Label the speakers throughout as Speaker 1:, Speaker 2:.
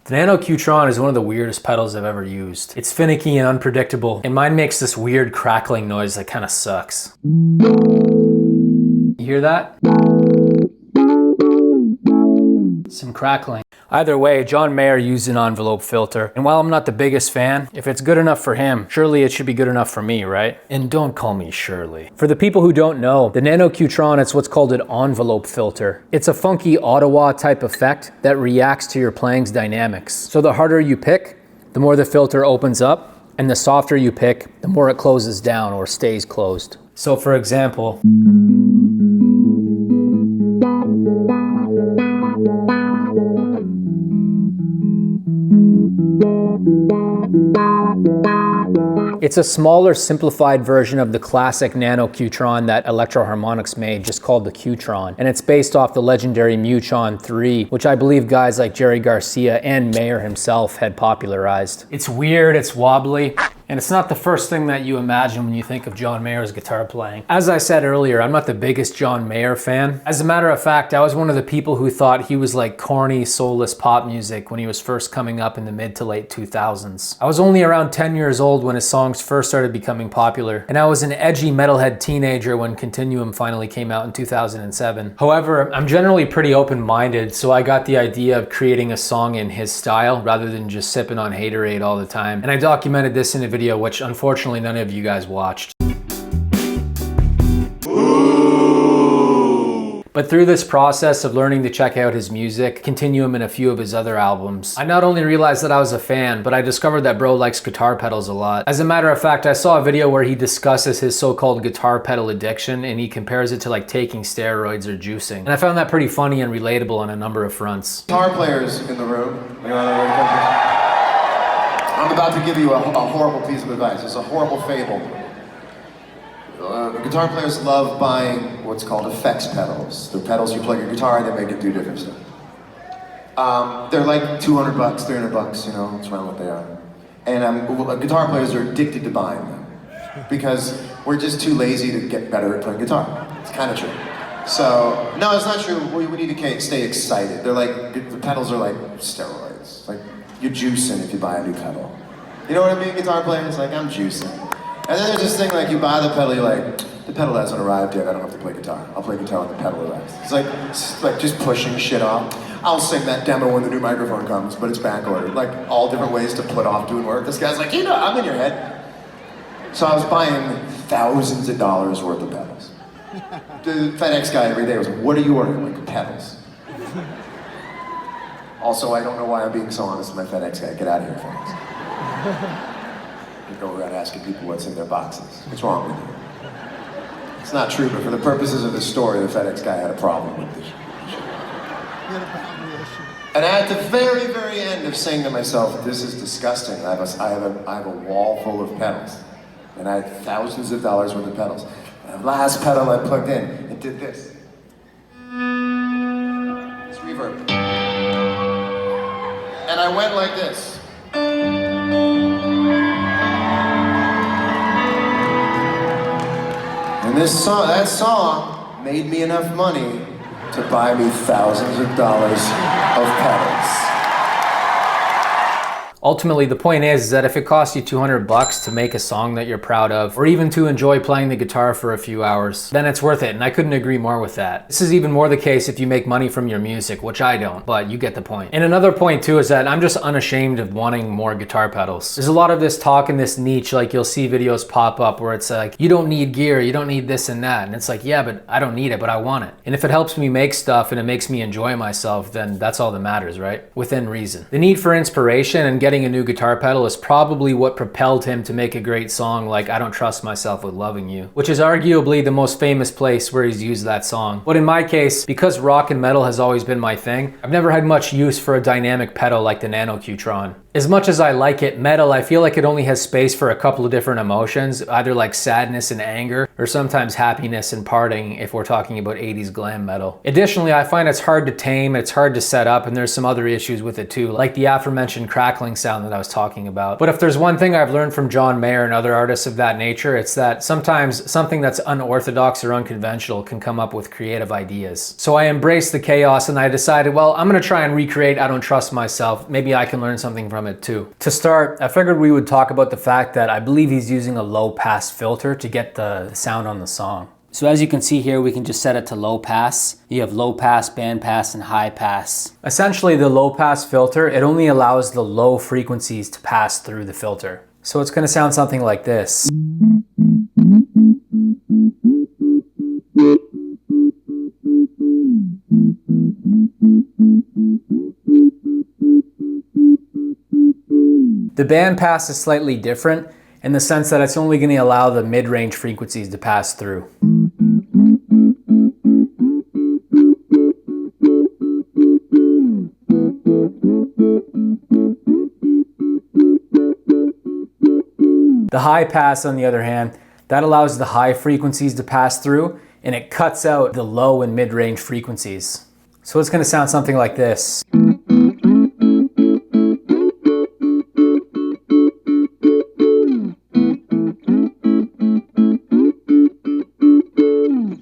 Speaker 1: The Nano Tron is one of the weirdest pedals I've ever used. It's finicky and unpredictable, and mine makes this weird crackling noise that kind of sucks. You hear that? Some crackling. Either way, John Mayer used an envelope filter, and while I'm not the biggest fan, if it's good enough for him, surely it should be good enough for me, right? And don't call me Shirley. For the people who don't know, the Nano Tron, it's what's called an envelope filter. It's a funky Ottawa type effect that reacts to your playing's dynamics. So the harder you pick, the more the filter opens up, and the softer you pick, the more it closes down or stays closed. So for example, it's a smaller, simplified version of the classic Nano Tron that Electro-Harmonix made, just called the Tron. And it's based off the legendary Tron 3, which I believe guys like Jerry Garcia and Mayer himself had popularized. It's weird, it's wobbly, and it's not the first thing that you imagine when you think of John Mayer's guitar playing. As I said earlier, I'm not the biggest John Mayer fan. As a matter of fact, I was one of the people who thought he was like corny, soulless pop music when he was first coming up in the mid to late 2000s. I was only around 10 years old when his songs first started becoming popular, and I was an edgy metalhead teenager when Continuum finally came out in 2007. However, I'm generally pretty open-minded, so I got the idea of creating a song in his style rather than just sipping on Haterade all the time. And I documented this in a video, which unfortunately none of you guys watched. But through this process of learning to check out his music, Continuum and a few of his other albums, I not only realized that I was a fan, but I discovered that bro likes guitar pedals a lot. As a matter of fact, I saw a video where he discusses his so-called guitar pedal addiction, and he compares it to like taking steroids or juicing. And I found that pretty funny and relatable on a number of fronts.
Speaker 2: Guitar players in the room, I'm about to give you a horrible piece of advice. It's a horrible fable. Guitar players love buying what's called effects pedals. They're pedals you plug your guitar and they make it do different stuff. They're like 200 bucks, 300 bucks, you know, that's around what they are. And guitar players are addicted to buying them because we're just too lazy to get better at playing guitar. It's kind of true. So, no, it's not true. We need to stay excited. They're like, the pedals are like steroids. Like, you're juicing if you buy a new pedal. You know what I mean, guitar players? Like, I'm juicing. And then there's this thing like you buy the pedal, you're like, the pedal hasn't arrived yet, I don't have to play guitar. I'll play guitar when the pedal arrives. It's like just pushing shit off. I'll sing that demo when the new microphone comes, but it's back ordered. Like all different ways to put off doing work. This guy's like, you know, I'm in your head. So I was buying thousands of dollars worth of pedals. The FedEx guy every day was like, what are you ordering? Like pedals. Also, I don't know why I'm being so honest with my FedEx guy. Get out of here, FedEx. You go around asking people what's in their boxes. What's wrong with you? It's not true, but for the purposes of this story, the FedEx guy had a problem with this. And at the very, very end of saying to myself, this is disgusting. I have a wall full of pedals. And I had thousands of dollars worth of pedals. And the last pedal I plugged in, it did this. It's reverb. And I went like this. And that song made me enough money to buy me thousands of dollars of pedals.
Speaker 1: Ultimately, the point is that if it costs you 200 bucks to make a song that you're proud of, or even to enjoy playing the guitar for a few hours, then it's worth it, and I couldn't agree more with that. This is even more the case if you make money from your music, which I don't, but you get the point. And another point too is that I'm just unashamed of wanting more guitar pedals. There's a lot of this talk in this niche, like you'll see videos pop up where it's like, you don't need gear, you don't need this and that, and it's like, yeah, but I don't need it, but I want it. And if it helps me make stuff and it makes me enjoy myself, then that's all that matters, right? Within reason. The need for inspiration and getting a new guitar pedal is probably what propelled him to make a great song like I Don't Trust Myself with Loving You, which is arguably the most famous place where he's used that song. But in my case, because rock and metal has always been my thing, I've never had much use for a dynamic pedal like the Nano Tron. As much as I like it, metal, I feel like it only has space for a couple of different emotions, either like sadness and anger, or sometimes happiness and parting if we're talking about 80s glam metal. Additionally, I find it's hard to tame, it's hard to set up, and there's some other issues with it too, like the aforementioned crackling sound that I was talking about. But if there's one thing I've learned from John Mayer and other artists of that nature, it's that sometimes something that's unorthodox or unconventional can come up with creative ideas. So I embraced the chaos and I decided, well, I'm gonna try and recreate I Don't Trust Myself. Maybe I can learn something from it too. To start, I figured we would talk about the fact that I believe he's using a low pass filter to get the sound on the song. So as you can see here, we can just set it to low pass. You have low pass, band pass, and high pass. Essentially, the low pass filter, it only allows the low frequencies to pass through the filter. So it's gonna sound something like this. The band pass is slightly different in the sense that it's only going to allow the mid-range frequencies to pass through. The high pass, on the other hand, that allows the high frequencies to pass through and it cuts out the low and mid-range frequencies. So it's going to sound something like this.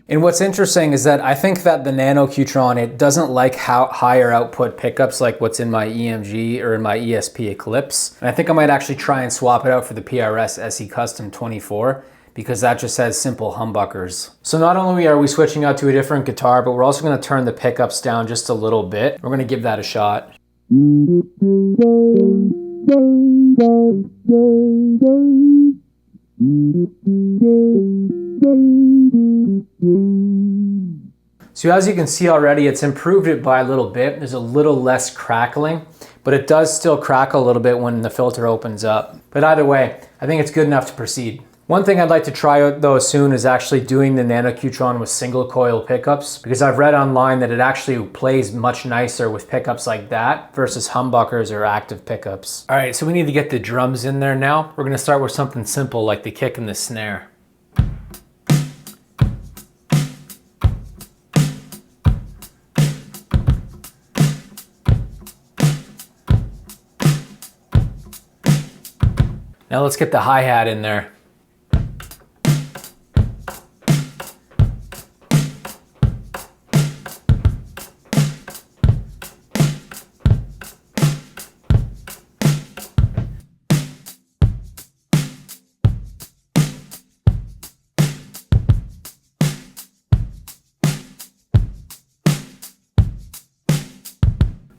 Speaker 1: And what's interesting is that I think that the Nano Tron, it doesn't like higher output pickups like what's in my EMG or in my ESP Eclipse. And I think I might actually try and swap it out for the PRS SE Custom 24 because that just has simple humbuckers. So not only are we switching out to a different guitar, but we're also going to turn the pickups down just a little bit. We're going to give that a shot. So as you can see already, it's improved it by a little bit. There's a little less crackling, but it does still crackle a little bit when the filter opens up. But either way, I think it's good enough to proceed. One thing I'd like to try out though soon is actually doing the Nano Tron with single coil pickups, because I've read online that it actually plays much nicer with pickups like that versus humbuckers or active pickups. All right, so we need to get the drums in there now. We're gonna start with something simple like the kick and the snare. Now let's get the hi-hat in there.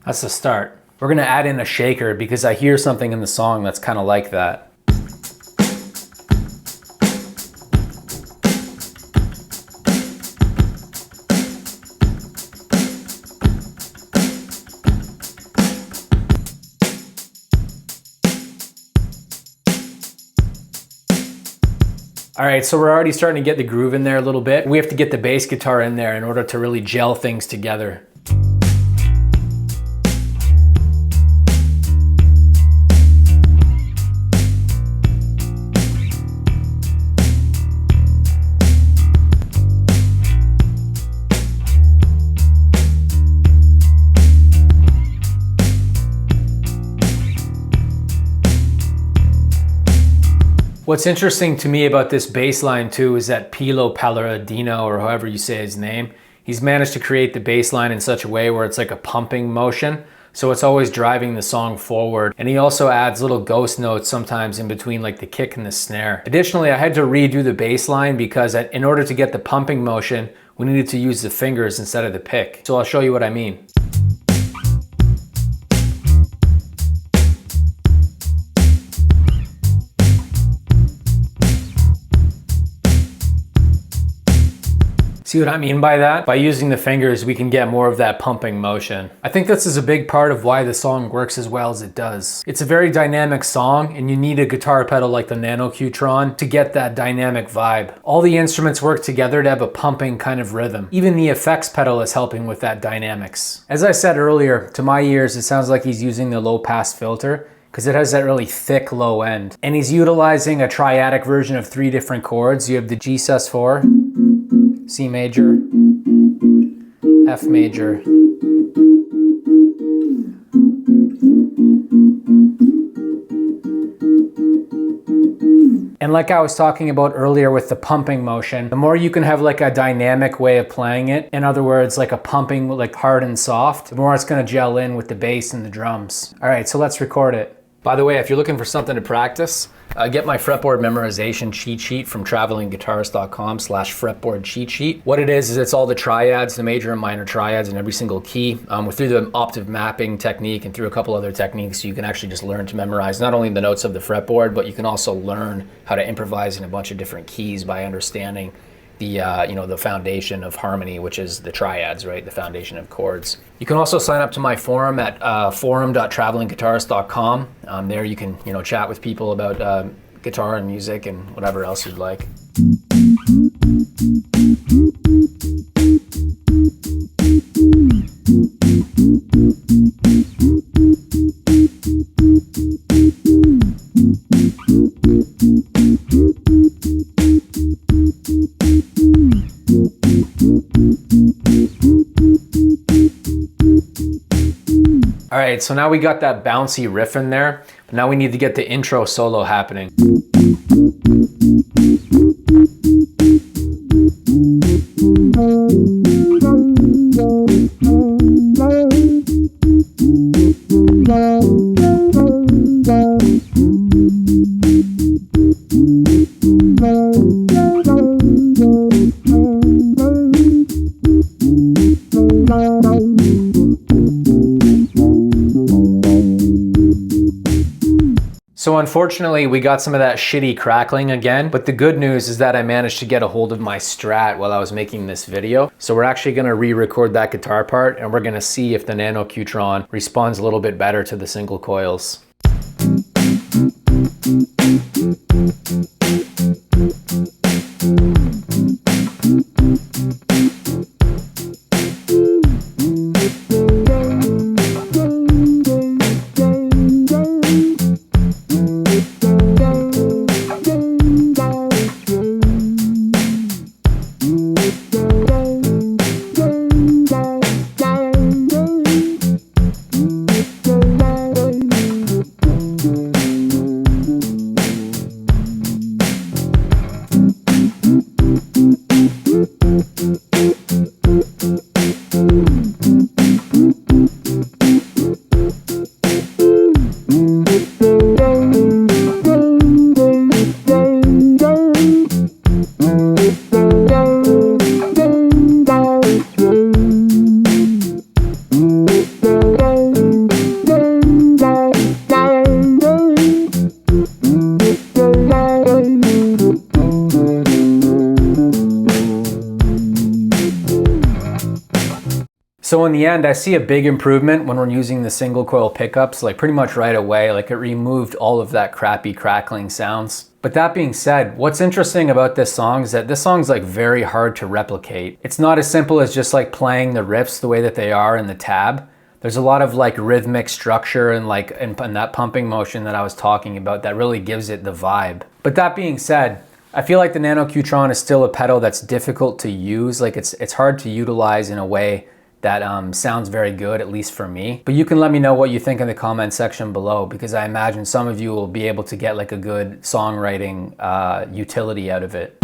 Speaker 1: That's the start. We're gonna add in a shaker because I hear something in the song that's kind of like that. All right, so we're already starting to get the groove in there a little bit. We have to get the bass guitar in there in order to really gel things together. What's interesting to me about this bass line too is that Pilo Palladino, or however you say his name, he's managed to create the bass line in such a way where it's like a pumping motion. So it's always driving the song forward. And he also adds little ghost notes sometimes in between like the kick and the snare. Additionally, I had to redo the bass line because in order to get the pumping motion, we needed to use the fingers instead of the pick. So I'll show you what I mean. See what I mean by that? By using the fingers, we can get more of that pumping motion. I think this is a big part of why the song works as well as it does. It's a very dynamic song, and you need a guitar pedal like the Nano Tron to get that dynamic vibe. All the instruments work together to have a pumping kind of rhythm. Even the effects pedal is helping with that dynamics. As I said earlier, to my ears, it sounds like he's using the low pass filter, because it has that really thick low end. And he's utilizing a triadic version of 3 different chords. You have the G sus4, C major, F major, and like I was talking about earlier with the pumping motion, the more you can have like a dynamic way of playing it, in other words, like a pumping, like hard and soft, the more it's gonna gel in with the bass and the drums. All right, so let's record it. By the way, if you're looking for something to practice, get my fretboard memorization cheat sheet from travelingguitarist.com/fretboard cheat sheet. What it is it's all the triads, the major and minor triads in every single key. Through the octave mapping technique and through a couple other techniques, you can actually just learn to memorize not only the notes of the fretboard, but you can also learn how to improvise in a bunch of different keys by understanding the the foundation of harmony, which is the triads, right? The foundation of chords. You can also sign up to my forum at forum.travelingguitarist.com. There you can chat with people about guitar and music and whatever else you'd like. All right, so now we got that bouncy riff in there, but now we need to get the intro solo happening. So unfortunately, we got some of that shitty crackling again, but the good news is that I managed to get a hold of my Strat while I was making this video. So we're actually gonna re-record that guitar part, and we're gonna see if the Nano Tron responds a little bit better to the single coils. So in the end, I see a big improvement when we're using the single coil pickups, like pretty much right away. Like it removed all of that crappy crackling sounds. But that being said, what's interesting about this song is that this song's like very hard to replicate. It's not as simple as just like playing the riffs the way that they are in the tab. There's a lot of like rhythmic structure and like and that pumping motion that I was talking about that really gives it the vibe. But that being said, I feel like the Nano Tron is still a pedal that's difficult to use. Like it's hard to utilize in a way that sounds very good, at least for me. But you can let me know what you think in the comment section below, because I imagine some of you will be able to get like a good songwriting utility out of it.